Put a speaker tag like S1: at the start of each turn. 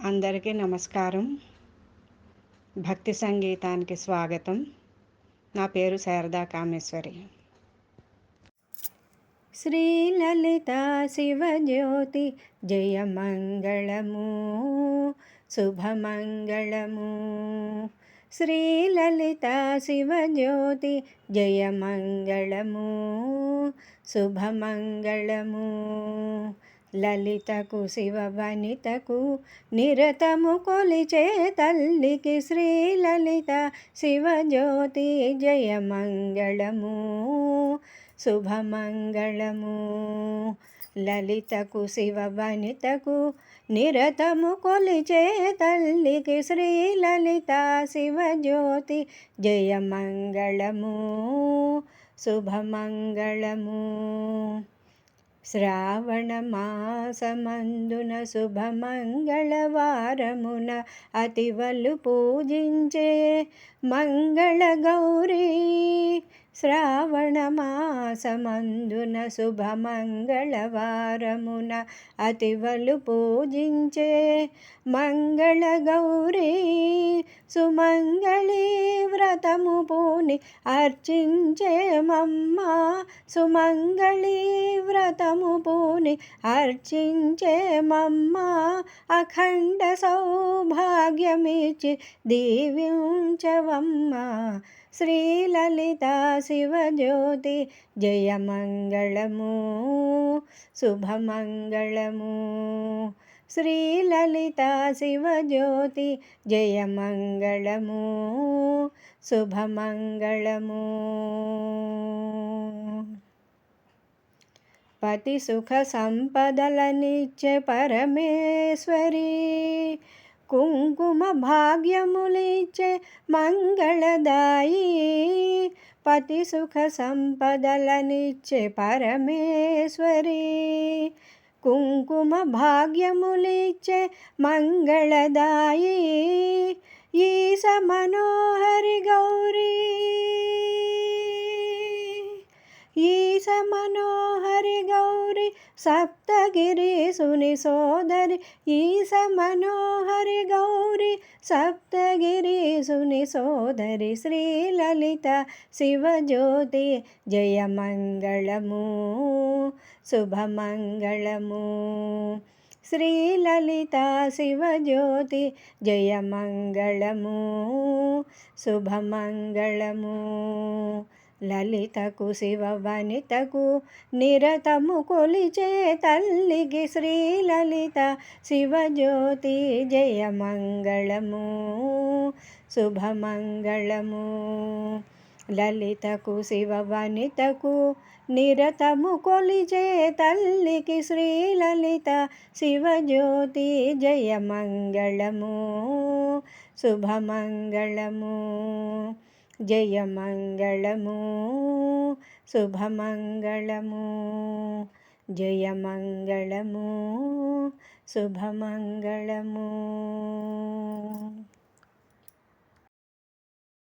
S1: అందరికీ నమస్కారం. భక్తి సంగీతానికి స్వాగతం. నా పేరు శారదా కామేశ్వరి. శ్రీలలిత శివజ్యోతి జయమంగళము శుభమంగళము. శ్రీలలిత శివజ్యోతి జయమంగళము శుభమంగళము. లలితకు శివవనితకు నిరతము కొలిచే తల్లికి శ్రీలలిత శివజ్యోతి జయమంగళము శుభమంగళము. లలితకు శివవనితకు నిరతము కొలిచే తల్లికి శ్రీలలిత శివజ్యోతి జయమంగళము శుభమంగళము. శ్రావణ మాసమందున శుభమంగళవారమున అతివలు పూజించే మంగళ గౌరీ. శ్రావణ మాసమందున శుభమంగళవారమున అతివలు పూజించే మంగళ గౌరీ. సుమంగళి వ్రతము పూని అర్చించే మమ్మ. సుమంగళి వ్రతము పూని అర్చించే మమ్మ. అఖండ సౌభాగ్యమిచ్చి దీవించవమ్మ. శ్రీలలిత శివజ్యోతి జయమంగళము శుభమంగళము. శ్రీలలిత శివజ్యోతి జయమంగళము శుభమంగళము. పతి సుఖ సంపదలనిచ్చే పరమేశ్వరి. కుంకుమ భాగ్యములిచ్చే మంగళదాయి. పతి సుఖ సంపదలనిచ్చే పరమేశ్వరి. కుంకుమ భాగ్యములిచ్చే మంగళదాయి. ఈశ మనోహరి గౌరీ. ఈశ మనోహరి గౌరీ సప్తగిరీసుని సోదరి. ఈశ మనోహరి గౌరీ సప్తగిరీసుని సోదరి. శ్రీలలిత శివజ్యోతి జయమంగళము శుభమంగళము. శ్రీలలిత శివజ్యోతి జయమంగళము శుభమంగళము. లలితకు శివవనితకు నిరతము కొలిచే తల్లికి శ్రీలలిత శివజ్యోతి జయమంగళము శుభమంగళము. లలితకు శివవనితకు నిరతము కొలిచే తల్లికి శ్రీలలిత శివజ్యోతి జయమంగళము శుభమంగళము. జయమంగళము శుభమంగళము. జయమంగళము శుభమంగళము.